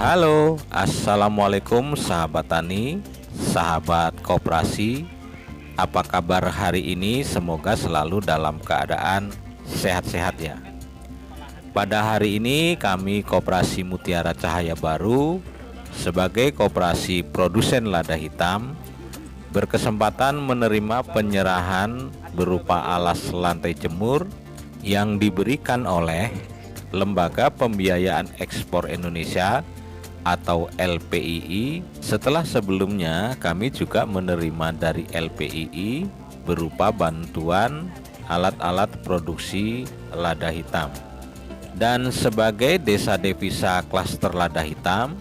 Halo, assalamualaikum sahabat tani, sahabat koperasi. Apa kabar hari ini? Semoga selalu dalam keadaan sehat-sehat ya. Pada hari ini kami Koperasi Mutiara Cahaya Baru sebagai koperasi produsen lada hitam berkesempatan menerima penyerahan berupa alas lantai jemur yang diberikan oleh Lembaga Pembiayaan Ekspor Indonesia atau LPII, setelah sebelumnya kami juga menerima dari LPII berupa bantuan alat-alat produksi lada hitam. Dan sebagai desa devisa klaster lada hitam,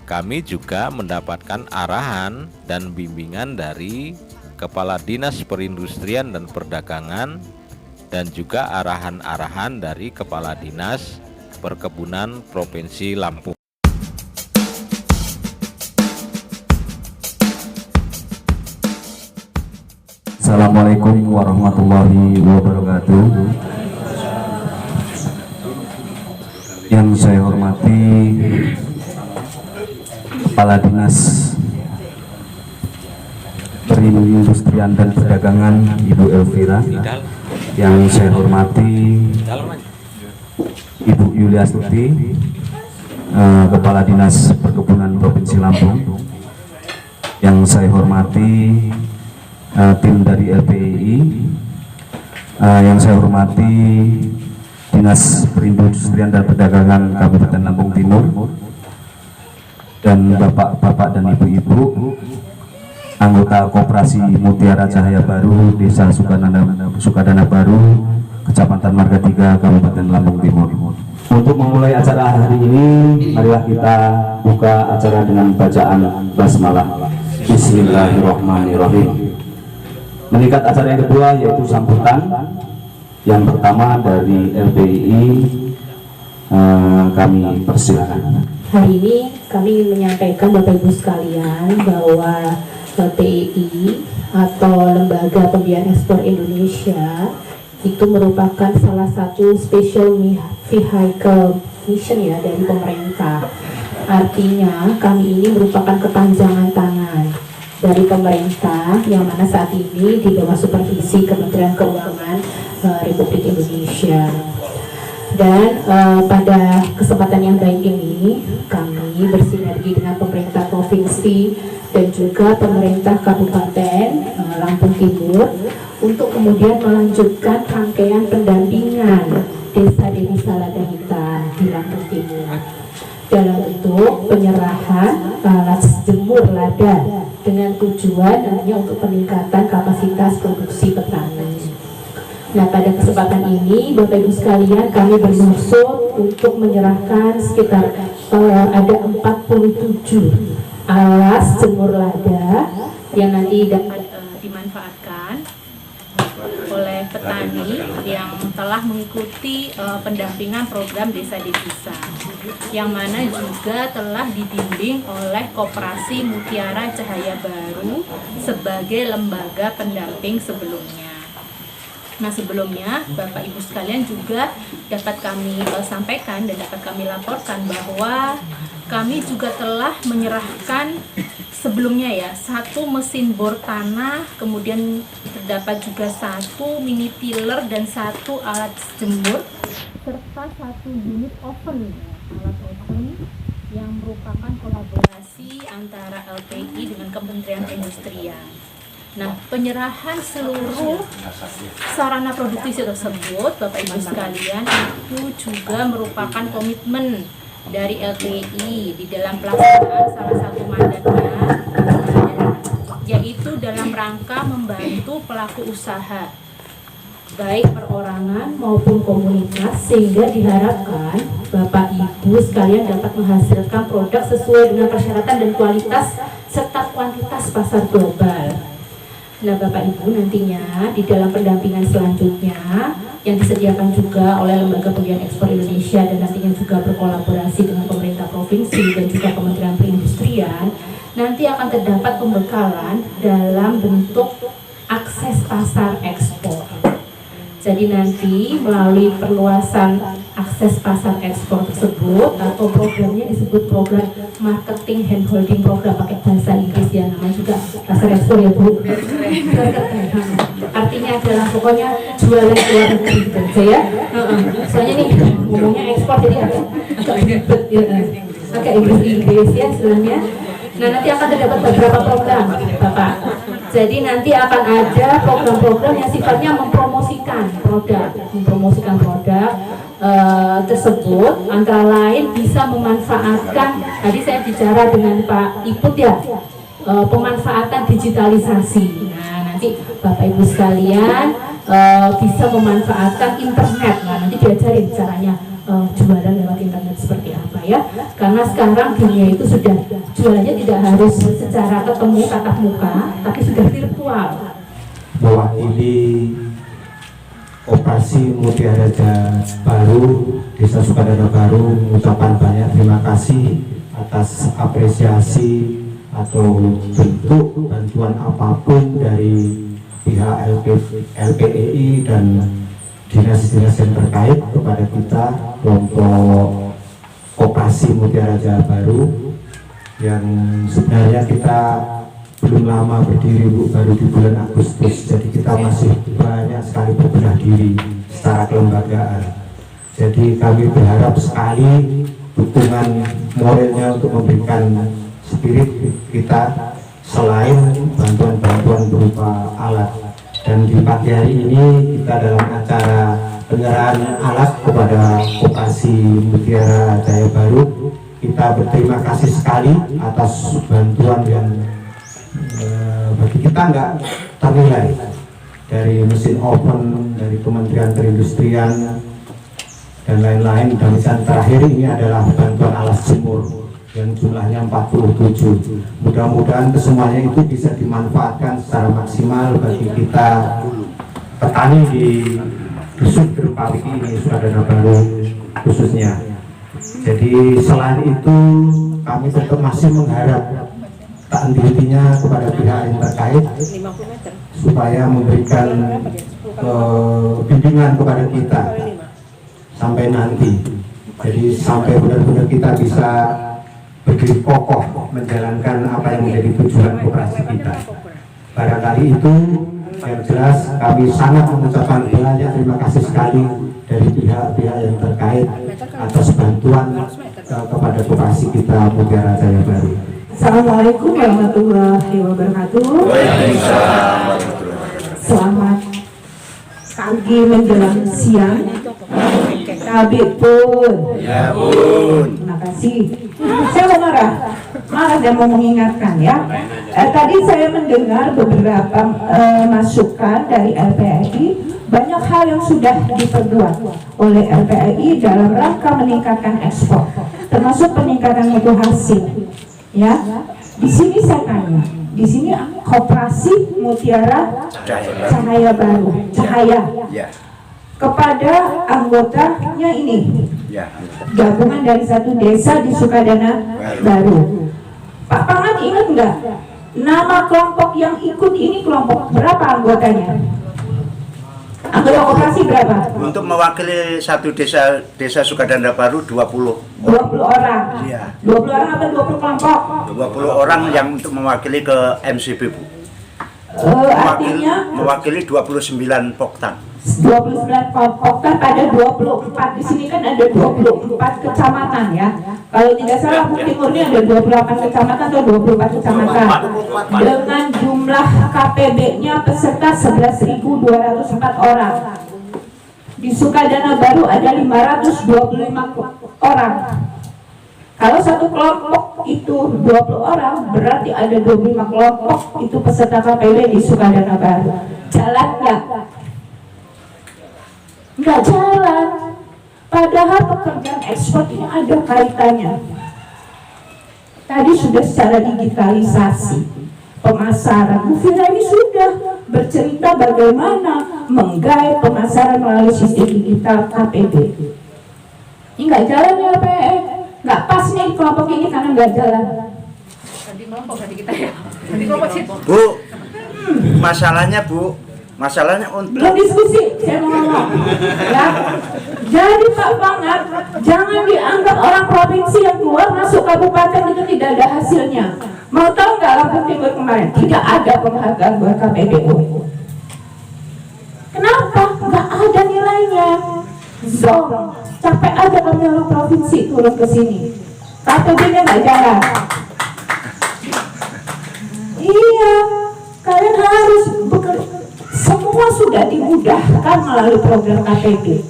kami juga mendapatkan arahan dan bimbingan dari Kepala Dinas Perindustrian dan Perdagangan dan juga arahan-arahan dari Kepala Dinas Perkebunan Provinsi Lampung. Assalamualaikum warahmatullahi wabarakatuh. Yang saya hormati Kepala Dinas Perindustrian dan Perdagangan Ibu Elvira, yang saya hormati Ibu Yuliastuti, Kepala Dinas Perkebunan Provinsi Lampung, yang saya hormati tim dari LPII, yang saya hormati Dinas Perindustrian dan Perdagangan Kabupaten Lampung Timur, dan bapak-bapak dan ibu-ibu anggota Koperasi Mutiara Cahaya Baru Desa Sukadana Baru, Kecamatan Marga 3, Kabupaten Lampung Timur. Untuk memulai acara hari ini, marilah kita buka acara dengan bacaan basmalah. Bismillahirrahmanirrahim. Meningkat acara yang kedua yaitu sambutan. Yang pertama dari LPII, kami persilakan. Hari ini kami ingin menyampaikan Bapak Ibu sekalian bahwa LPII atau Lembaga Pembiayaan Ekspor Indonesia itu merupakan salah satu special vehicle mission ya dari pemerintah. Artinya kami ini merupakan kepanjangan tangan dari pemerintah yang mana saat ini di bawah supervisi Kementerian Keuangan Republik Indonesia. Dan pada kesempatan yang baik ini kami bersinergi dengan pemerintah provinsi dan juga pemerintah Kabupaten Lampung Timur untuk kemudian melanjutkan rangkaian pendampingan desa devisa lada hitam di Lampung Timur dalam bentuk penyerahan alat jemur lada dengan tujuan nantinya untuk peningkatan kapasitas produksi petani. Nah, pada kesempatan ini Bapak Ibu sekalian kami bermaksud untuk menyerahkan sekitar ada 47 alas jemur lada yang nanti dapat dimanfaatkan oleh petani yang telah mengikuti pendampingan program Desa Devisa, yang mana juga telah dibimbing oleh Koperasi Mutiara Cahaya Baru sebagai lembaga pendamping sebelumnya. Nah, sebelumnya Bapak Ibu sekalian juga dapat kami sampaikan dan dapat kami laporkan bahwa kami juga telah menyerahkan sebelumnya ya satu mesin bor tanah, kemudian terdapat juga satu mini tiller dan satu alat jemur serta satu unit oven, alat oven yang merupakan kolaborasi antara LPI dengan Kementerian Perindustrian. Nah, penyerahan seluruh sarana produksi tersebut Bapak Ibu sekalian itu juga merupakan komitmen dari LPI di dalam pelaksanaan salah satu mandatnya, yaitu dalam rangka membantu pelaku usaha baik perorangan maupun komunitas, sehingga diharapkan Bapak Ibu sekalian dapat menghasilkan produk sesuai dengan persyaratan dan kualitas serta kuantitas pasar global. Nah, Bapak Ibu nantinya di dalam pendampingan selanjutnya yang disediakan juga oleh Lembaga Pembiayaan Ekspor Indonesia dan nantinya juga berkolaborasi dengan pemerintah provinsi dan juga Kementerian Perindustrian, nanti akan terdapat pembekalan dalam bentuk akses pasar ekspor. Jadi nanti melalui perluasan akses pasar ekspor tersebut, atau programnya disebut program marketing handholding program, pakai bahasa Inggris ya, namanya juga pasar ekspor ya Bu. Artinya adalah pokoknya jualan ke luar negeri gitu aja ya. Soalnya nih ngomongnya ekspor jadi agak ribet ya, agak Inggris ya istilahnya. Nah, nanti akan terdapat beberapa program Bapak. Jadi nanti akan ada program-program yang sifatnya mempromosikan produk tersebut, antara lain bisa memanfaatkan, tadi saya bicara dengan Pak Iput ya, pemanfaatan digitalisasi. Nah, nanti Bapak Ibu sekalian bisa memanfaatkan internet. Nah, nanti diajarin caranya jualan lewat internet seperti apa ya, karena sekarang dunia itu sudah jualannya tidak harus secara ketemu tatap muka, tapi sudah virtual. Mewakili Koperasi Mutiara Jaya Baru Desa Sukadana Baru mengucapkan banyak terima kasih atas apresiasi atau bentuk bantuan apapun dari pihak LPEI dan dinas-dinas yang terkait kepada kita, kelompok Koperasi Mutiara Jaya Baru, yang sebenarnya kita belum lama berdiri Bu, baru di bulan Agustus, jadi kita masih banyak sekali berbenah diri secara kelembagaan. Jadi kami berharap sekali dukungan moralnya untuk memberikan spirit kita, selain bantuan-bantuan berupa alat. Dan di pagi hari ini kita dalam acara penyerahan alat kepada Koperasi Mutiara Jaya Baru, kita berterima kasih sekali atas bantuan yang bagi kita nggak ternilai, dari mesin oven, dari Kementerian Perindustrian dan lain-lain. Dan yang terakhir ini adalah bantuan alas jemur yang jumlahnya 47. Mudah-mudahan kesemuanya itu bisa dimanfaatkan secara maksimal bagi kita petani di Dusun Gerupawiki ini, Sukadana Baru khususnya. Jadi selain itu kami tetap masih mengharap tak henti-hentinya kepada pihak yang terkait supaya memberikan bimbingan kepada kita sampai nanti. Jadi sampai benar-benar kita bisa berdiri kokoh menjalankan apa yang menjadi tujuan koperasi kita. Barangkali itu yang jelas kami sangat mengucapkan banyak terima kasih sekali dari pihak-pihak yang terkait atas bantuan kepada koperasi kita Mutiara Jaya Baru. Assalamualaikum warahmatullahi wabarakatuh. Selamat pagi menjelang siang. Kabit pun. Ya Bun. Terima kasih. Saya mau marah dan mau mengingatkan ya. Tadi saya mendengar beberapa masukan dari LPEI. Banyak hal yang sudah diperbuat oleh LPEI dalam rangka meningkatkan ekspor, termasuk peningkatan mutu hasil. Ya, di sini saya tanya, di sini Koperasi Mutiara Cahaya Baru, kepada anggotanya ini, gabungan dari satu desa di Sukadana Baru. Pak Pangan ingat nggak? Nama kelompok yang ikut ini kelompok berapa anggotanya? Anggota koperasi berapa? Untuk mewakili satu desa Sukadana Baru 20 orang. Iya. 20 orang apa 20 kelompok? 20 orang yang untuk mewakili ke MCB Bu. Artinya mewakili 29 Poktan. 29 poktan pada 24. Di sini kan ada 24 kecamatan ya. Kalau tidak salah Timur ini ada 28 kecamatan atau 24 kecamatan. Dengan jumlah KPB-nya peserta 11.204 orang. Di Sukadana Baru ada 525 orang. Kalau satu kelompok itu 20 orang, berarti ada 25 kelompok itu peserta KPB di Sukadana Baru. Jalan nggak? Nggak jalan. Padahal pekerjaan ekspor ini ada kaitannya. Tadi sudah secara digitalisasi pemasaran. Bu Fira ini sudah bercerita bagaimana menggait pemasaran melalui sistem digital KPB. Ini nggak jalan ya PE. Nggak pas nih kelompok ini karena nggak jalan. Bu, masalahnya Bu, Masalahnya untuk Belum diskusi, saya mau ngomong. Ya. Jadi Pak Pangat, jangan dianggap orang provinsi yang keluar masuk kabupaten itu tidak ada hasilnya. Mau tahu nggak Lampung Timur kemarin? Tidak ada penghargaan buat KPBU. Kenapa? Nggak ada nilainya. Zong, capek aja kami orang provinsi turun ke sini. KPB-nya nggak jalan. Iya, kalian harus bekerja. Semua sudah dimudahkan melalui program KPB.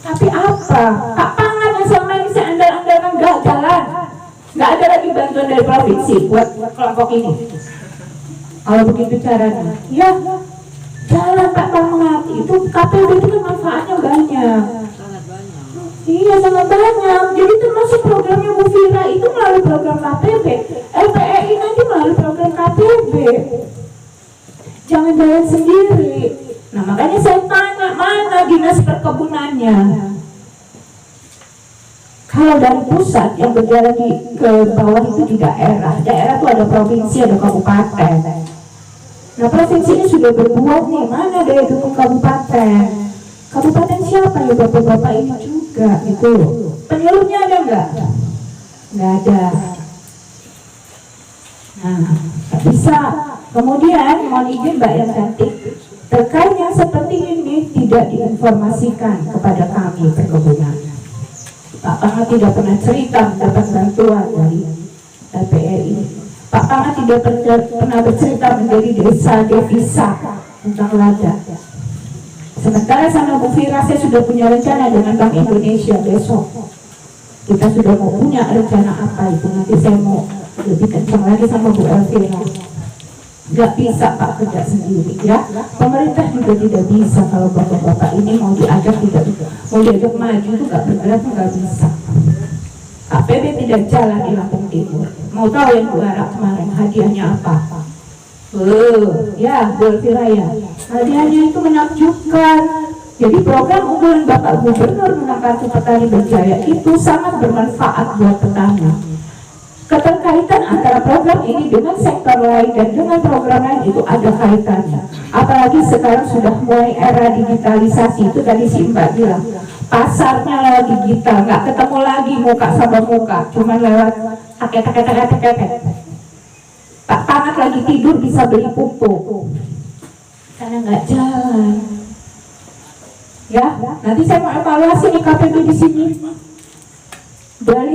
Tapi apa? Pak Pangan yang selama ini saya andal-andalkan nggak jalan. Nggak ada lagi bantuan dari provinsi buat kelompok ini. Kalau begitu caranya, ya jalan Pak Pangan. Itu KPB itu kan manfaatnya banyak. Iya, sangat banyak. Jadi termasuk programnya Bu Fira itu melalui program KPB. LPEI nanti melalui program KPB. Jangan jalan sendiri. Nah, makanya saya tanya, mana dinas perkebunannya? Kalau dari pusat yang berjalan ke bawah itu di daerah. Daerah itu ada provinsi, ada kabupaten. Nah, provinsi ini sudah berbuat nih, mana daya dukung kabupaten? Kabupaten siapa ya bapak-bapak ini juga gitu. Penyalurnya ada nggak? Nggak ada. Nah, nggak bisa. Kemudian mohon izin Mbak yang cantik, terkait yang seperti ini tidak diinformasikan kepada kami perkebunan. Pak Pangat tidak pernah cerita mendapat bantuan dari LPRI. Pak Pangat tidak pernah bercerita menjadi desa devisa tentang lada. Sementara sama Bu Fira saya sudah punya rencana dengan Bank Indonesia besok. Kita sudah mau punya rencana apa itu, nanti saya mau lebih kencang lagi sama Bu Elvira. Gak bisa Pak kerja sendiri ya. Pemerintah juga tidak bisa kalau bapak-bapak ini mau diajak maju itu gak bergerak, gak bisa. KPB tidak jalan di Lampung Timur. Mau tahu yang Bu Ara kemarin hadiahnya apa? Ya Bu Elvira ya. Hadiahnya itu menakjubkan. Jadi program unggulan Bapak Gubernur tentang Kartu Petani Berjaya itu sangat bermanfaat buat petani. Keterkaitan antara program ini dengan sektor lain dan dengan program lain itu ada kaitannya. Apalagi sekarang sudah mulai era digitalisasi, itu tadi si Mbak bilang. Pasarnya lewat digital, nggak ketemu lagi muka sama muka, cuma lewat paket. Pak Pangat lagi tidur bisa beli pupuk, karena nggak jalan. Ya, nanti saya mau evaluasi nih KPB di sini. Dari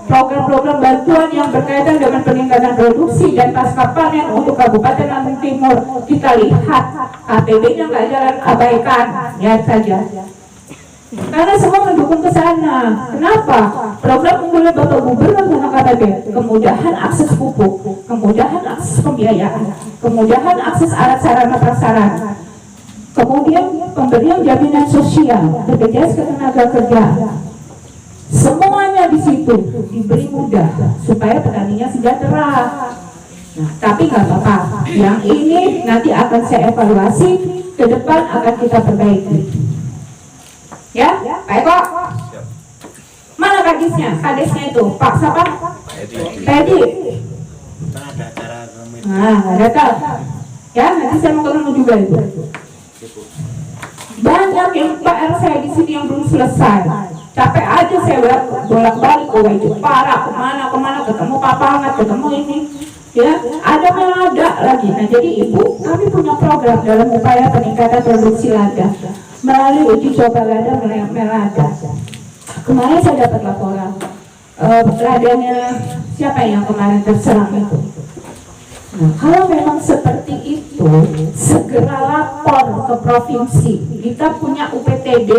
program-program bantuan yang berkaitan dengan peningkatan produksi dan pasca panen untuk Kabupaten Lampung Timur, kita lihat KPB-nya nggak jalan, abaikan, lihat saja. Karena semua mendukung ke sana. Kenapa? Program unggulan Bapak Gubernur tentang KPB, kemudahan akses pupuk, kemudahan akses pembiayaan, kemudahan akses alat sarana prasarana, kemudian pemberian jaminan sosial, BPJS Ketenagakerjaan. Semuanya di situ diberi mudah supaya petaninya sejahtera. Nah, tapi nggak apa-apa. Yang ini nanti akan saya evaluasi, ke depan akan kita perbaiki. Ya, Pak Eko. Mana kadisnya? Kadisnya itu Pak siapa? Pak Edi. Nah, nggak tahu. Ya, nanti saya mau ketemu juga itu. Banyak yang PR saya di sini yang belum selesai. Capek aja saya bolak-balik ke Jepara, kemana ketemu Pak Pangat, ketemu ini, ya ada melada lagi. Nah jadi Ibu, kami punya program dalam upaya peningkatan produksi lada melalui uji coba lada melada. Kemarin saya dapat laporan ladanya siapa yang kemarin terserang itu. Nah, kalau memang seperti itu, segera lapor ke provinsi. Kita punya UPTD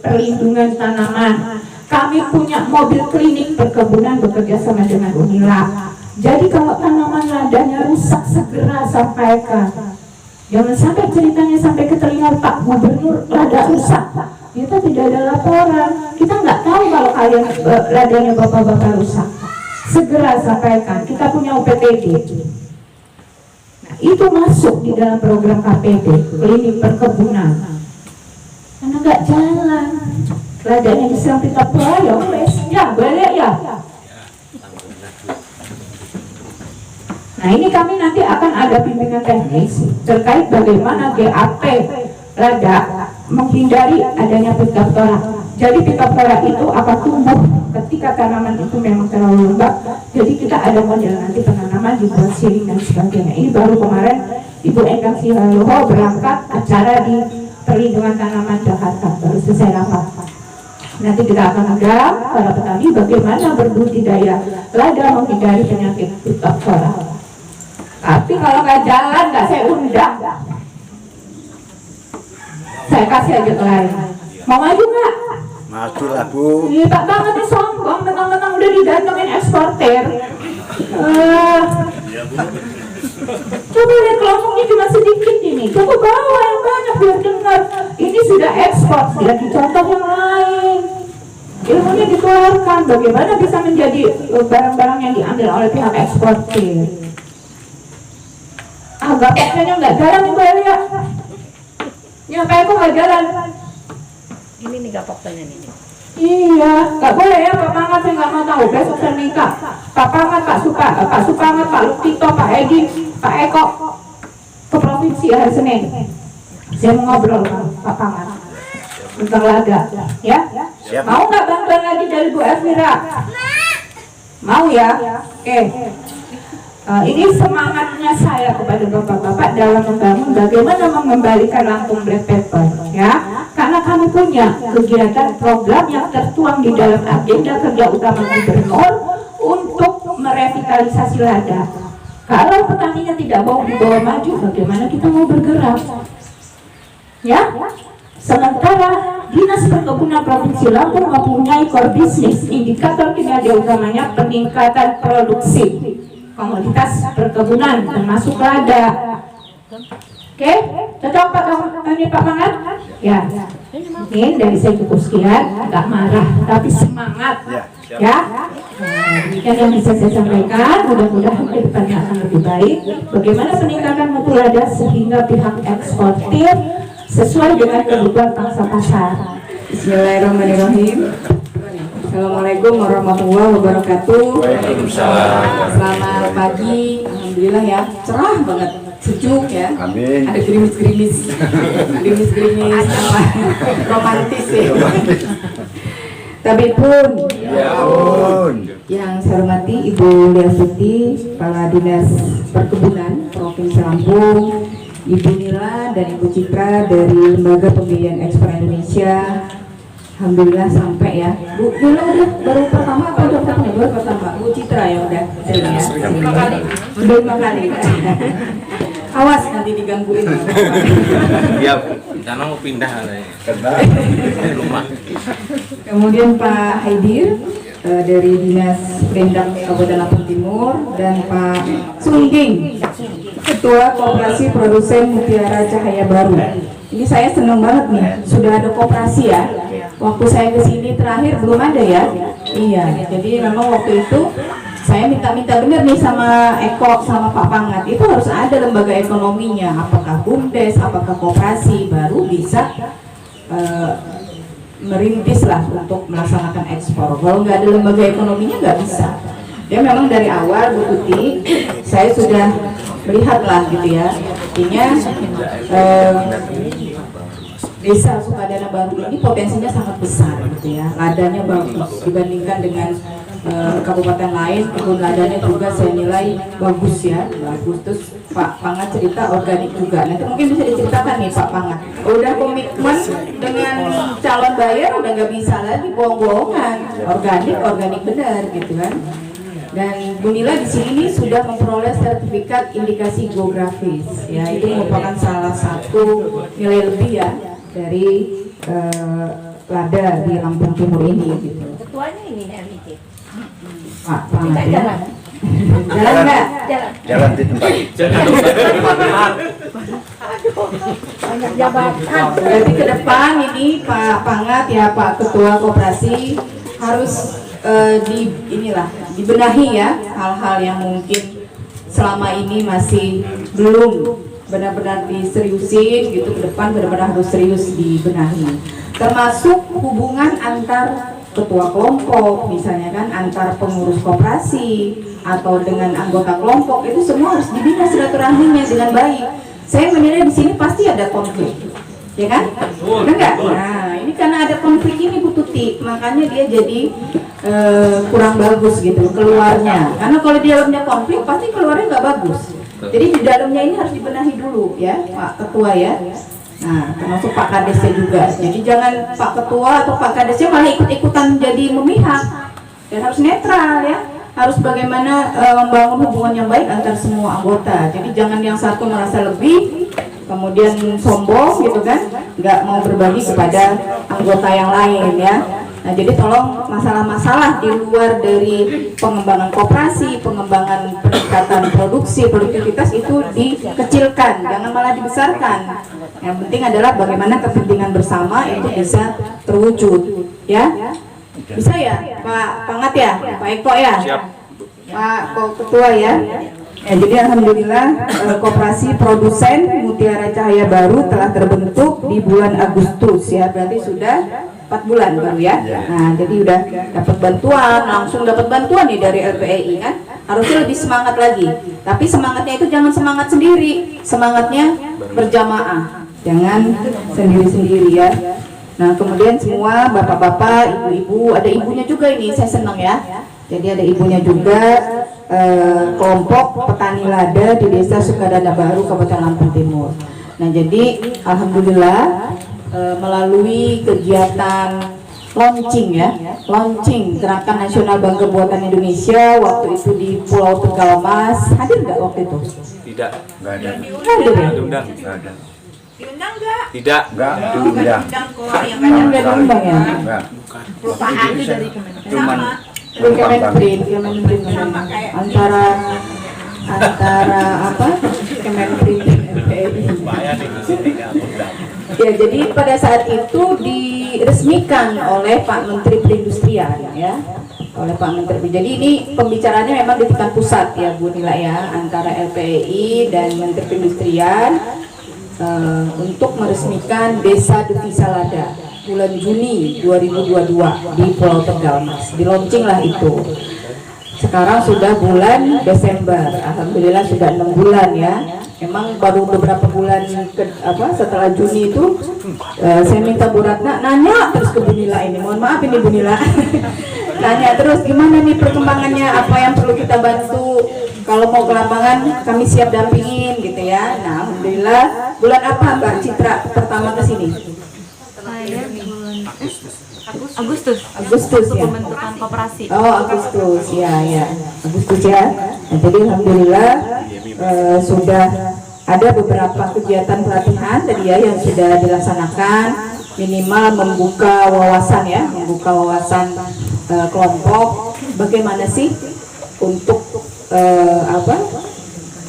perlindungan tanaman. Kami punya mobil klinik perkebunan bekerja sama dengan Unila. Jadi kalau tanaman ladanya rusak, segera sampaikan. Jangan sampai ceritanya sampai ke telinga Pak Gubernur lada rusak. Kita tidak ada laporan. Kita nggak tahu kalau kalian ladanya bapak-bapak rusak. Segera sampaikan. Kita punya UPTD. Itu masuk di dalam program KPB, klinik perkebunan. Karena nggak jalan, ladanya diserang kita ya, boleh ya. Nah ini kami nanti akan ada bimbingan teknis terkait bagaimana GAP lada menghindari adanya Phytophthora. Jadi Phytophthora itu akan tumbuh ketika tanaman itu memang terlalu lembab. Jadi kita ada model nanti penanaman dibuat siling dan sebagainya. Ini baru kemarin Ibu Endang Sihaloho berangkat acara di perlindungan tanaman Jakarta, baru selesai rapat. Nanti kita akan undang para petani bagaimana berbudidaya lada menghindari penyakit Phytophthora. Tapi kalau nggak jalan, nggak saya undang. Saya kasih aja ke lain. Mau maju nggak? Maju lah Bu. Iya Pak banget nih sombong, mentang-mentang udah didatengin eksportir. Coba lihat kelompoknya cuma sedikit ini. Coba bawa yang banyak biar dengar. Ini sudah ekspor, sudah dicontoh yang lain. Ilmunya dikeluarkan. Bagaimana bisa menjadi barang-barang yang diambil oleh pihak eksportir. Agak pakainya nggak jalan Ibu Elia. Nyampe aku nggak jalan. Ini nih gapoknya nih. Iya, nggak boleh ya Pak Pangat, saya nggak mau tahu. Besok saya minta Pak Pangat, Pak Supangat, Pak Lutito, Pak Edi, Pak Eko ke provinsi hari Senin. Saya mau ngobrol sama Pak Pangat tentang lada, ya? Siap. Mau nggak bantuan lagi dari Bu Elvira? Mau ya? Oke. Ini semangatnya saya kepada bapak-bapak dalam membangun bagaimana mengembalikan Lampung Black Pepper, ya. Karena kami punya kegiatan program yang tertuang di dalam agenda kerja utama gubernur untuk merevitalisasi lada. Kalau petaninya tidak mau dibawa maju, bagaimana kita mau bergerak? Ya. Sementara Dinas Perkebunan Provinsi Lampung mempunyai core bisnis, indikator kinerja utamanya peningkatan produksi komoditas perkebunan termasuk lada. Oke, cocok Pak Mangat? Ya, mungkin dari saya cukup sekian, nggak marah, tapi semangat, ya. Demikian yang bisa saya sampaikan. Mudah-mudahan ke depannya akan lebih baik. Bagaimana peningkatan mutu lada sehingga pihak eksportir sesuai dengan kebutuhan pangsa pasar. Bismillahirrahmanirrahim. Assalamualaikum warahmatullahi wabarakatuh. Waalaikumsalam. Selamat pagi. Alhamdulillah ya, cerah banget, sejuk ya. Amin. Ada gerimis-gerimis, apa romantis ya. Tapi pun, Ya pun. yang saya hormati Ibu Lia Suti, Kepala Dinas Perkebunan Provinsi Lampung, Ibu Nila dan Ibu Citra dari Lembaga Pembiayaan Ekspor Indonesia. Alhamdulillah sampai ya. Bu Nila udah baru pertama apa udah pertama? Baru pertama. Bu Citra ya udah sering ya. Udah 5 kali. Awas nanti digangguin. Iya, karena mau pindah rumah. Kemudian Pak Haidir dari Dinas Pemdam Kabupaten Lampung Timur dan Pak Sungging, Ketua Koperasi Produsen Mutiara Cahaya Baru. Ini saya senang banget nih, sudah ada koperasi ya. Waktu saya kesini terakhir belum ada ya. Iya, jadi memang waktu itu saya minta bener nih sama Eko sama Pak Pangat, itu harus ada lembaga ekonominya, apakah BUMDes, apakah koperasi, baru bisa merintis lah untuk melaksanakan ekspor. Kalau nggak ada lembaga ekonominya nggak bisa. Ya memang dari awal Bu Tuti saya sudah melihat lah gitu ya, artinya Desa Sukadana Baru ini potensinya sangat besar gitu ya, ladanya bagus dibandingkan dengan kabupaten lain. Kebun ladanya juga saya nilai bagus ya, bagus. Terus Pak Pangat cerita organik juga, nanti mungkin bisa diceritakan nih Pak Pangat, udah komitmen dengan calon buyer, udah nggak bisa lagi bohong-bohongan, organik benar gitu kan. Dan Bu Nila di sini sudah memperoleh sertifikat indikasi geografis ya, itu merupakan salah satu nilai lebih ya dari lada di Lampung Timur ini gitu. Ketuanya ini RIT. Pak Pangat ya. Jalan. Jalan nggak? Jalan di tempat. Banyak jabatan. Berarti ke depan ini Pak Pangat ya, Pak Ketua Koperasi harus dibenahi ya hal-hal yang mungkin selama ini masih belum benar-benar diseriusin gitu. Ke depan benar-benar harus serius dibenahi, termasuk hubungan antar ketua kelompok misalnya kan, antar pengurus koperasi atau dengan anggota kelompok, itu semua harus dibina silaturahminya dengan baik. Saya menilai di sini pasti ada konflik, ya kan? Benar nggak? Nah, ini karena ada konflik ini Bu Tuti, makanya dia jadi kurang bagus gitu keluarnya. Karena kalau di dalamnya konflik pasti keluarnya nggak bagus. Jadi di dalamnya ini harus dibenahi dulu ya Pak Ketua ya. Nah, termasuk Pak Kadesnya juga. Jadi jangan Pak Ketua atau Pak Kadesnya malah ikut-ikutan jadi memihak. Dan harus netral ya. Harus bagaimana membangun hubungan yang baik antar semua anggota. Jadi jangan yang satu merasa lebih, kemudian sombong gitu kan, nggak mau berbagi kepada anggota yang lain ya. Nah, jadi tolong masalah-masalah di luar dari pengembangan koperasi, pengembangan peningkatan produksi, produktivitas itu dikecilkan, jangan malah dibesarkan. Yang penting adalah bagaimana kepentingan bersama itu bisa terwujud, ya. Bisa ya, Pak Pangat ya, Pak Eko ya, Siap. Pak Ketua ya. Jadi alhamdulillah koperasi produsen Mutiara Cahaya Baru telah terbentuk di bulan Agustus ya, berarti sudah 4 bulan baru ya. Nah, jadi udah dapat bantuan, langsung dapat bantuan nih dari LPEI kan. Harusnya lebih semangat lagi. Tapi semangatnya itu jangan semangat sendiri, semangatnya berjamaah. Jangan sendiri-sendiri ya. Nah, kemudian semua bapak-bapak, ibu-ibu, ada ibunya juga ini, saya senang ya. Jadi ada ibunya juga, kelompok petani lada di Desa Sukadana Baru, Kabupaten Lampung Timur. Nah, jadi alhamdulillah melalui kegiatan launching ya, launching Gerakan Nasional Bangga Buatan Indonesia waktu itu di Pulau Tegal Mas, hadir nggak waktu itu? Tidak. Nggak ada. Hadir ya? Diundang. Nggak ada. Diundang nggak? Tidak. Nggak diundang. Diundang kok yang Nggak diundang ya? Nggak. perubahan itu dari Cuman Dari Kemenprin Sama kayak antara apa? Kemenprin dan LPEI. Ya, jadi pada saat itu diresmikan oleh Pak Menteri Perindustrian ya, oleh Pak Menteri. Jadi ini pembicaraannya memang di tingkat pusat ya Bu Nila ya, antara LPEI dan Menteri Perindustrian untuk meresmikan Desa Devisa Lada bulan Juni 2022 di Pulau Tegal Mas. Di launching lah itu. Sekarang sudah bulan Desember, alhamdulillah sudah 6 bulan ya. Emang baru beberapa bulan setelah Juni itu saya minta Bu Ratna nanya terus ke Bu Nila ini. Mohon maaf ini Bu Nila. Nanya terus gimana nih perkembangannya, apa yang perlu kita bantu. Kalau mau ke lapangan kami siap dampingin gitu ya. Nah, alhamdulillah bulan apa Mbak Citra pertama ke sini? Saya bulan Agustus Ya. Pembentukan koperasi. Oh, Agustus ya. Agustus ya. Nah, jadi alhamdulillah sudah ada beberapa kegiatan pelatihan tadi ya yang sudah dilaksanakan, minimal membuka wawasan ya, kelompok bagaimana sih untuk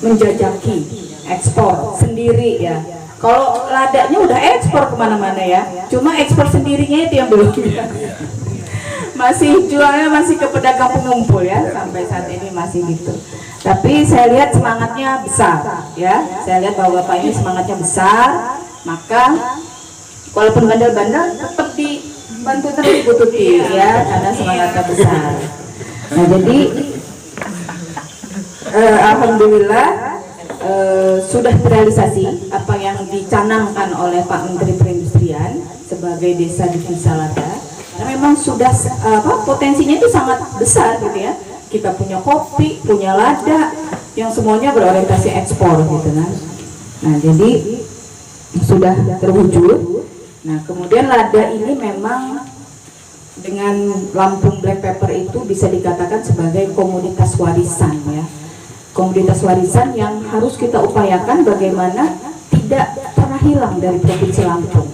menjajaki ekspor sendiri ya. Kalau ladanya udah ekspor kemana-mana ya, cuma ekspor sendirinya itu yang belum ya. Masih jualnya masih ke pedagang pengumpul ya, sampai saat ini masih gitu. Tapi saya lihat semangatnya besar ya, saya lihat bahwa Bapak ini semangatnya besar, maka walaupun bandel-bandel tetap dibantu terus Bu Tuti ya, karena semangatnya besar. Nah, jadi alhamdulillah sudah terrealisasi apa yang dicanangkan oleh Pak Menteri Perindustrian sebagai Desa Devisa Lada. Nah, memang sudah potensinya itu sangat besar gitu ya. Kita punya kopi, punya lada yang semuanya berorientasi ekspor gitu kan. Nah, jadi sudah terwujud. Nah, kemudian lada ini memang dengan Lampung Black Pepper itu bisa dikatakan sebagai komoditas warisan ya. Komoditas warisan yang harus kita upayakan bagaimana tidak pernah hilang dari Provinsi Lampung,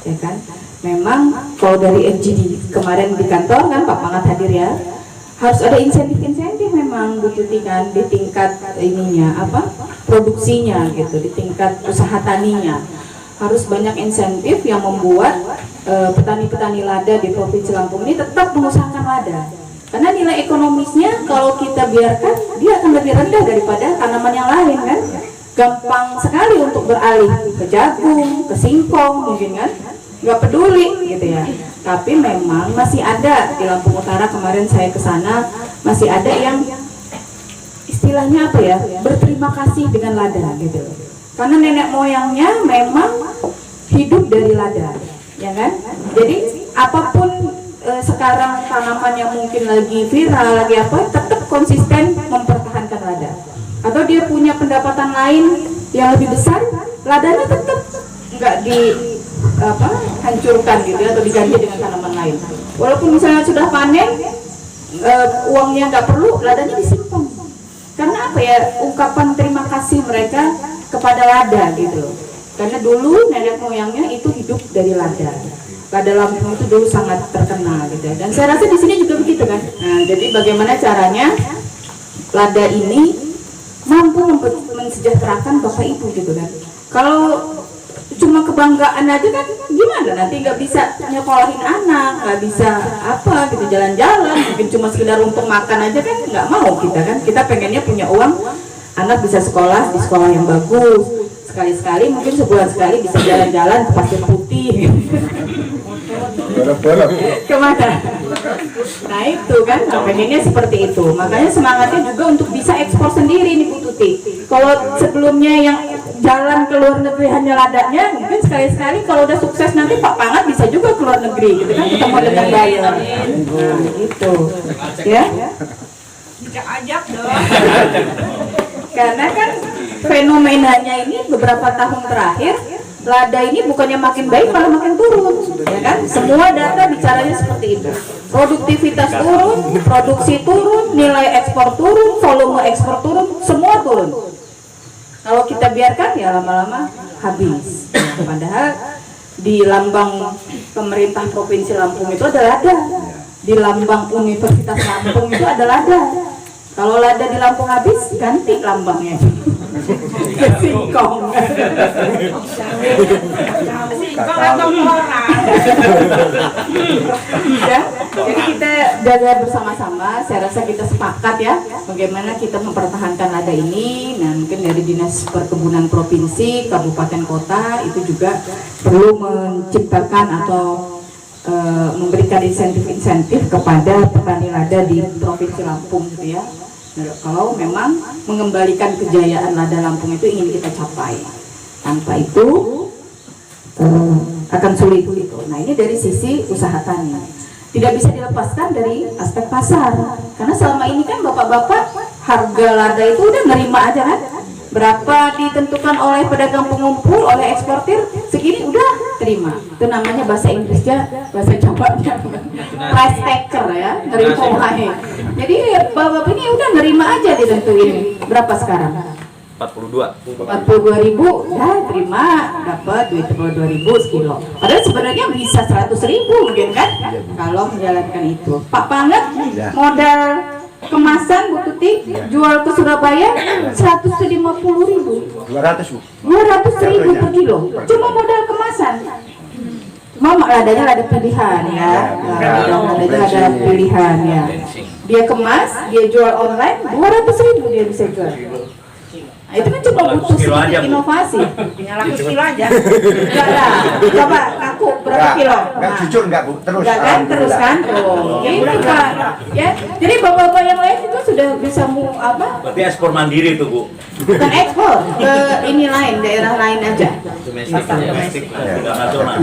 ya kan? Memang kalau dari FGD kemarin di kantor kan Pak Pangat hadir ya, harus ada insentif memang Bu Tuti kan di tingkat produksinya gitu, di tingkat usaha taninya harus banyak insentif yang membuat petani-petani lada di Provinsi Lampung ini tetap mengusahakan lada. Karena nilai ekonomisnya kalau kita biarkan dia akan lebih rendah daripada tanaman yang lain kan. Gampang sekali untuk beralih ke jagung, ke singkong mungkin kan. nggak peduli gitu ya. Tapi memang masih ada di Lampung Utara, kemarin saya ke sana masih ada yang istilahnya apa ya, berterima kasih dengan lada gitu. Karena nenek moyangnya memang hidup dari lada, ya kan? Jadi apapun sekarang tanaman yang mungkin lagi viral, lagi apa, tetap konsisten mempertahankan lada. Atau dia punya pendapatan lain yang lebih besar, ladanya tetap nggak hancurkan gitu ya, atau diganti dengan tanaman lain. Walaupun misalnya sudah panen, uangnya nggak perlu, ladanya disimpan. Karena apa ya, ungkapan terima kasih mereka kepada lada gitu loh. Karena dulu nenek moyangnya itu hidup dari lada. Lada Lampung itu dulu sangat terkenal gitu. Dan saya rasa di sini juga begitu kan. Nah, jadi bagaimana caranya lada ini mampu mensejahterakan Bapak Ibu gitu kan. Kalau cuma kebanggaan aja kan gimana, nanti nggak bisa nyekolahin anak, nggak bisa apa gitu, jalan-jalan, mungkin cuma sekedar untuk makan aja kan nggak mau kita kan. Kita pengennya punya uang, anak bisa sekolah di sekolah yang bagus, sekali-sekali mungkin sebulan sekali bisa jalan-jalan ke Pasir Putih kemana. Nah itu kan, pengennya seperti itu. Makanya semangatnya juga untuk bisa ekspor sendiri nih Bu Tuti. Kalau sebelumnya yang jalan ke luar negeri hanya ladanya, mungkin sekali-sekali kalau udah sukses nanti Pak Pangat bisa juga ke luar negeri gitu kan, ketemu dengan buyer. Nah gitu ya. Ajak dong. Karena kan fenomenanya ini beberapa tahun terakhir, lada ini bukannya makin baik malah makin turun, ya kan? Semua data bicaranya seperti itu. Produktivitas turun, produksi turun, nilai ekspor turun, volume ekspor turun, semua turun. Kalau kita biarkan ya lama-lama habis. Padahal di lambang pemerintah Provinsi Lampung itu ada lada, di lambang Universitas Lampung itu ada lada. Kalau lada di Lampung habis, ganti lambangnya. Singkong. Singkong atau orang. Ya, jadi kita jaga bersama-sama. Saya rasa kita sepakat ya, bagaimana kita mempertahankan lada ini. Nah, mungkin dari Dinas Perkebunan Provinsi, Kabupaten Kota itu juga perlu menciptakan atau memberikan insentif-insentif kepada petani lada di Provinsi Lampung gitu ya. Kalau memang mengembalikan kejayaan lada Lampung itu ingin kita capai, tanpa itu akan sulit gitu. Nah ini dari sisi usaha tani, tidak bisa dilepaskan dari aspek pasar. Karena selama ini kan bapak-bapak harga lada itu udah nerima aja kan, berapa ditentukan oleh pedagang pengumpul, oleh eksportir, segini udah terima. Itu namanya bahasa Inggrisnya, bahasa Jawanya price taker ya, nerima. Jadi bapak ini udah nerima aja ditentuin berapa sekarang? 42.000, ya terima, dapat duit 22.000 sekilo. Padahal sebenarnya bisa 100.000 mungkin kan, kalau menjalankan itu. Pak Pangat modal kemasan Bu Tuti jual ke Surabaya 150.000, 200.000 per kilo, cuma modal kemasan. Cuma ladanya ada pilihan ya, ladanya ada pilihan ya. Dia kemas, dia jual online 200.000 dia bisa jual. Nah, itu kan cuma butuh sedikit inovasi. Laku sekilo aja. Enggak lah, coba ngaku berapa kilo? Enggak jujur enggak Bu, terus. Enggak kan, terus kan? Oh, gitu Pak. Ya, jadi bapak-bapak yang lain itu sudah bisa apa? Berarti ekspor mandiri itu Bu. Bukan ekspor ke ini lain, daerah lain aja. Domestik, tidak nasional.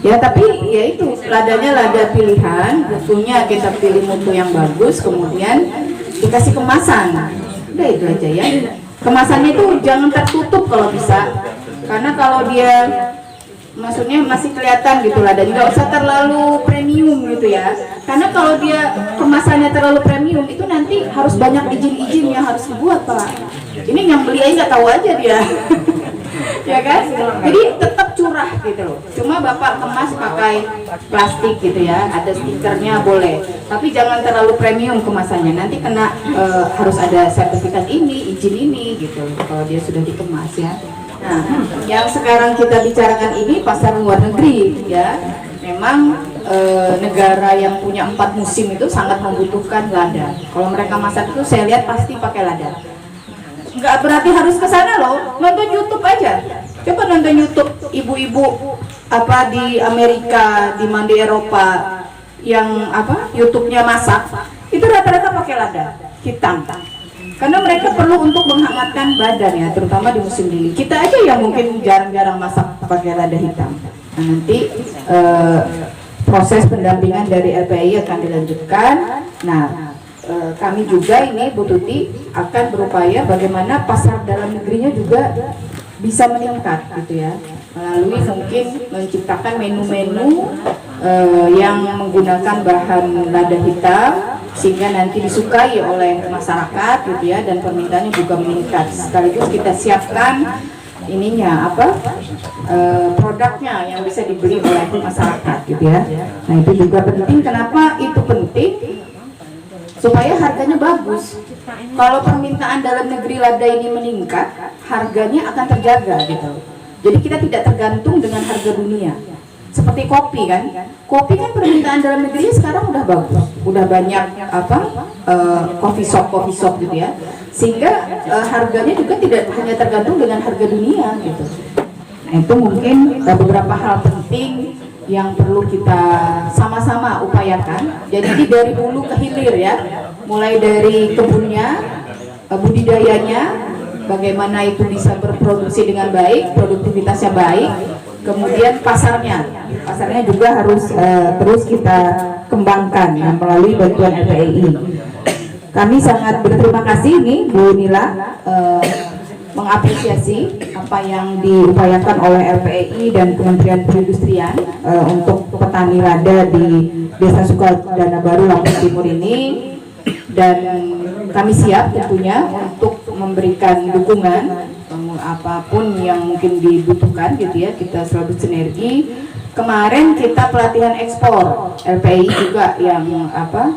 Ya tapi ya itu ladanya lada pilihan, mutunya kita pilih mutu yang bagus, kemudian dikasih kemasan. Udah itu aja ya. Kemasannya itu jangan tertutup kalau bisa, karena kalau dia maksudnya masih kelihatan gitu ladanya, nggak usah terlalu premium gitu ya. Karena kalau dia kemasannya terlalu premium itu nanti harus banyak izin-izin yang harus dibuat Pak. Ini yang beli aja nggak tahu aja dia. Ya kan? Jadi tetap curah gitu loh. Cuma Bapak kemas pakai plastik gitu ya, ada stikernya boleh. Tapi jangan terlalu premium kemasannya. Nanti kena harus ada sertifikat ini, izin ini gitu. Kalau dia sudah dikemas ya. Nah, yang sekarang kita bicarakan ini pasar luar negeri ya. Memang negara yang punya 4 musim itu sangat membutuhkan lada. Kalau mereka masak itu saya lihat pasti pakai lada. Nggak berarti harus ke sana loh, nonton YouTube aja. Coba nonton YouTube ibu-ibu apa di Amerika, di mana di Eropa yang apa YouTube-nya masak, itu rata-rata pakai lada hitam. Karena mereka perlu untuk menghangatkan badan ya, terutama di musim dingin. Kita aja yang mungkin jarang-jarang masak pakai lada hitam. Nah, nanti proses pendampingan dari LPI akan dilanjutkan. Nah, kami juga ini Bu Tuti akan berupaya bagaimana pasar dalam negerinya juga bisa meningkat gitu ya, melalui mungkin menciptakan menu-menu yang menggunakan bahan lada hitam sehingga nanti disukai oleh masyarakat gitu ya, dan permintaannya juga meningkat. Sekaligus kita siapkan ininya apa produknya yang bisa dibeli oleh masyarakat gitu ya. Nah itu juga penting. Kenapa itu penting? Supaya harganya bagus. Kalau permintaan dalam negeri lada ini meningkat, harganya akan terjaga gitu. Jadi kita tidak tergantung dengan harga dunia. Seperti kopi kan, kopi kan permintaan dalam negeri sekarang udah bagus, udah banyak apa coffee shop gitu ya, sehingga harganya juga tidak hanya tergantung dengan harga dunia gitu. Nah itu mungkin beberapa hal penting yang perlu kita sama-sama upayakan. Jadi dari hulu ke hilir ya, mulai dari kebunnya, budidayanya, bagaimana itu bisa berproduksi dengan baik, produktivitasnya baik. Kemudian pasarnya juga harus terus kita kembangkan melalui bantuan LPI. Kami sangat berterima kasih nih Bu Nila mengapresiasi apa yang diupayakan oleh LPI dan Kementerian Perindustrian untuk petani lada di Desa Sukadana Baru Lampung Timur ini, dan kami siap tentunya untuk memberikan dukungan apapun yang mungkin dibutuhkan gitu ya. Kita selalu sinergi. Kemarin kita pelatihan ekspor, LPI juga yang apa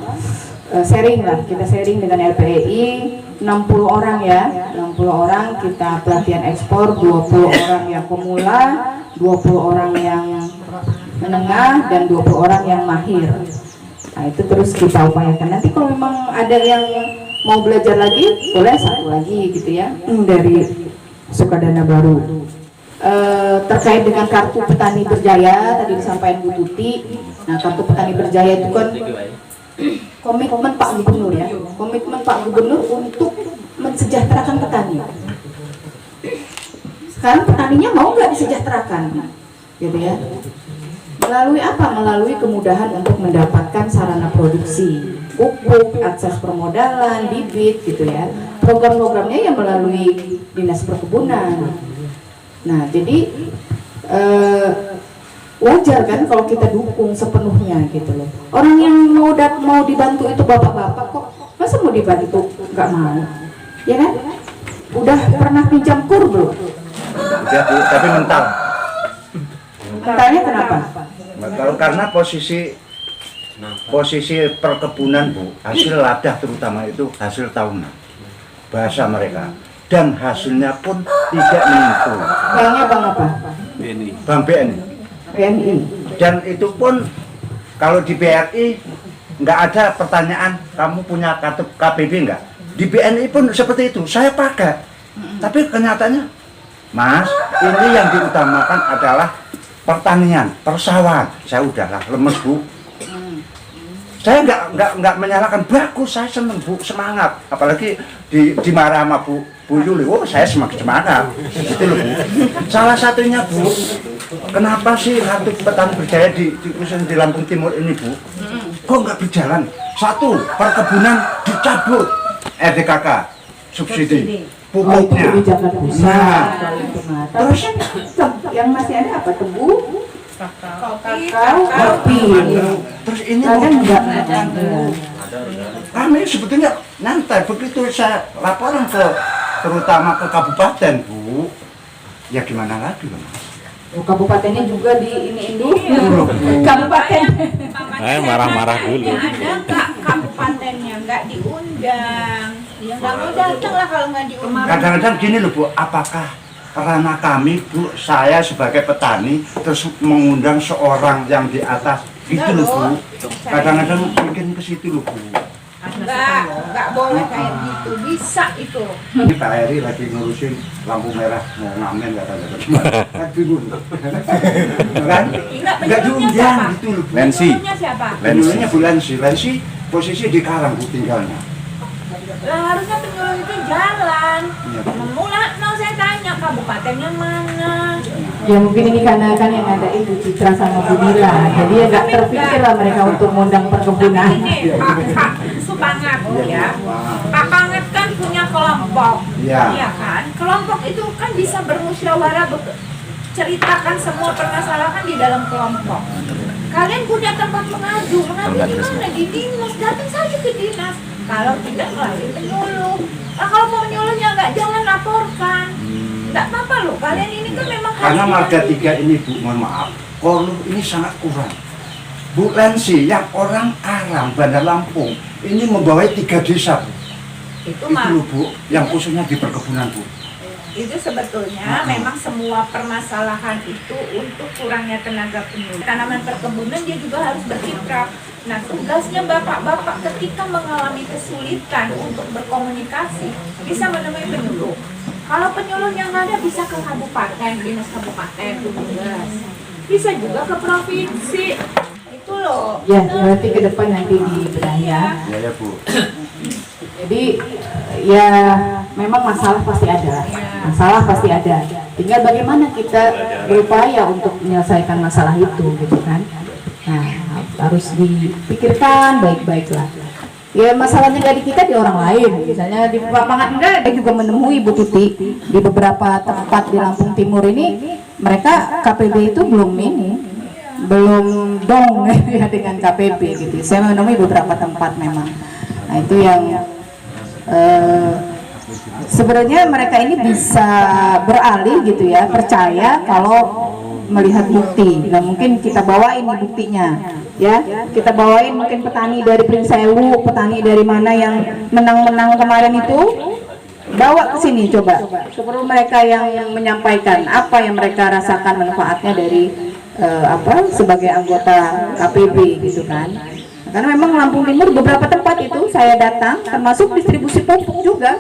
sharing lah, kita sharing dengan LPI 60 orang ya, 60 orang kita pelatihan ekspor, 20 orang yang pemula, 20 orang yang menengah, dan 20 orang yang mahir. Nah itu terus kita upayakan. Nanti kalau memang ada yang mau belajar lagi, boleh satu lagi gitu ya, dari Sukadana Baru. Terkait dengan kartu petani berjaya tadi disampaikan Bu Tuti. Nah kartu petani berjaya itu kan komitmen Pak Gubernur ya, komitmen Pak Gubernur untuk mensejahterakan petani. Sekarang petaninya mau nggak disejahterakan, gitu ya? Melalui apa? Melalui kemudahan untuk mendapatkan sarana produksi, pupuk, akses permodalan, bibit, gitu ya. Program-programnya yang melalui Dinas Perkebunan. Nah, jadi wajar kan kalau kita dukung sepenuhnya gitu loh. Orang yang mau dibantu itu bapak-bapak kok, masa mau dibantu nggak mau? Ya kan? Udah pernah pinjam kur belum? Udah Bu, tapi mental. Mentalnya kenapa? Kalau karena posisi perkebunan Bu, hasil lada terutama itu hasil tahunan bahasa mereka, dan hasilnya pun tidak menentu. Banknya bank apa? Bank BNI. BNI. Dan itu pun kalau di BRI nggak ada pertanyaan kamu punya kartu KBB nggak. Di BNI pun seperti itu, saya pakai. Tapi kenyataannya, Mas, ini yang diutamakan adalah pertanian, persawahan. Saya udahlah lemes Bu. Saya nggak menyalahkan, bagus, saya seneng Bu, semangat. Apalagi dimarah sama Bu Yuli, oh saya semakin semangat. Itu loh Bu. Salah satunya Bu, kenapa sih kartu petani berjaya di Lampung Timur ini Bu? Kok nggak berjalan? Satu, perkebunan dicabut RDKK subsidi pupuknya. Terus yang masih ada apa? Tebu, kakao, kopi. Terus ini enggak. Kami sebetulnya nyantai, begitu saya laporan terutama ke kabupaten Bu, ya gimana lagi Mas? Kabupatennya juga di ini dulu. Kabupaten. Marah-marah dulu. Ada nggak kabupatennya nggak diundang? Ya nggak mau datang lah kalau nggak diundang. Kadang-kadang gini loh Bu, apakah karena kami Bu, saya sebagai petani terus mengundang seorang yang di atas gitu loh Bu. Kadang-kadang mungkin ke situ loh Bu. Enggak boleh kayak gitu. Bisa itu. Ini Pak Heri lagi ngurusin lampu merah mau ngamen katanya. Kan bingung. Kan? Enggak diundang gitu loh. Lensi. Penyuluhnya siapa? Penyuluhnya Bu Lensi. Lensi posisi di Karang Bu tinggalnya. Lah harusnya penyuluh itu jalan. Iya. Mau saya tanya kabupatennya mana? Ya mungkin ini karena kan yang ada itu Citra sama Bu Nila, jadi ya nggak terpikir lah mereka untuk mengundang perkebunan. Ini Pak Supangat ya. Pak Pangat kan punya kelompok. Iya. Iya kan? Kelompok itu kan bisa bermusyawarah ceritakan semua permasalahan di dalam kelompok. Kalian punya tempat mengadu di mana? Di dinas, datang saja ke dinas. Kalau tidak melalui penyuluh. Nah, kalau mau penyuluhnya nggak jalan laporkan. Nggak apa-apa loh. Kalian ini kan memang Karena harus Marga dilanjutkan. 3 ini Bu, mohon maaf, Kolu ini sangat kurang. Bu Lensi yang orang Karang, Bandar Lampung, ini membawa 3 desa Bu. Itu Itu mah loh Bu, yang khususnya di perkebunan Bu. itu sebetulnya memang semua permasalahan itu untuk kurangnya tenaga penyuluh. Tanaman perkebunan dia juga harus berkiprah. Nah, tugasnya bapak-bapak ketika mengalami kesulitan untuk berkomunikasi bisa menemui penyuluh. Kalau penyuluhnya nggak ada bisa ke kabupaten, dinas kabupaten, tugas. Bisa juga ke provinsi. Itu loh. Ya, berarti ke depan nanti dibenahi ya. Ya Bu. Jadi ya memang masalah pasti ada, masalah pasti ada. Tinggal bagaimana kita berupaya untuk menyelesaikan masalah itu, gitu kan? Nah, harus dipikirkan baik-baik lah. Ya masalahnya nggak di kita, di orang lain. Misalnya di Pangat enggak, dia juga menemui Bu Tuti di beberapa tempat di Lampung Timur ini, mereka KPB itu belum dong ya dengan KPB gitu. Saya menemui beberapa tempat memang. Nah itu yang sebenarnya mereka ini bisa beralih gitu ya, percaya kalau melihat bukti. Nah mungkin kita bawain nih buktinya ya, kita bawain mungkin petani dari Pringsewu, petani dari mana yang menang kemarin itu, bawa ke sini coba sebelum mereka yang menyampaikan apa yang mereka rasakan manfaatnya dari sebagai anggota KPB gitu kan. Karena memang Lampung Timur beberapa tempat itu saya datang, termasuk distribusi pupuk juga,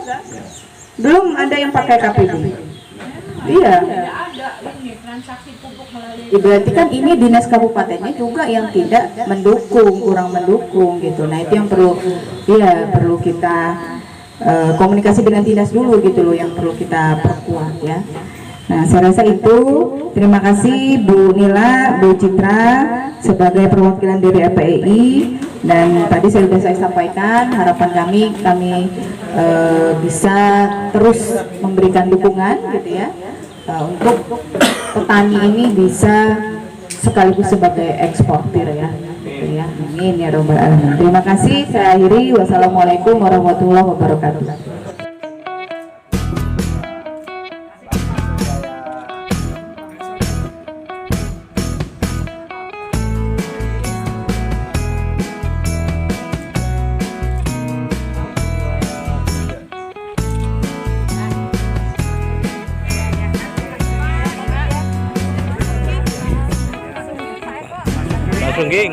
belum ada yang pakai KPB. Iya. Ada ini transaksi pupuk melalui. Ya, berarti kan ini dinas kabupatennya juga yang tidak mendukung, kurang mendukung gitu. Nah itu yang perlu kita komunikasi dengan dinas dulu gitu loh, yang perlu kita perkuat ya. Nah, saya rasa itu. Terima kasih Bu Nila, Bu Citra sebagai perwakilan dari LPEI, dan tadi sudah saya sampaikan harapan kami bisa terus memberikan dukungan gitu ya, untuk petani ini bisa sekaligus sebagai eksportir ya. Gitu ya. Amin ya robbal alamin. Terima kasih. Saya akhiri. Wassalamualaikum warahmatullahi wabarakatuh. Langsung, Ging.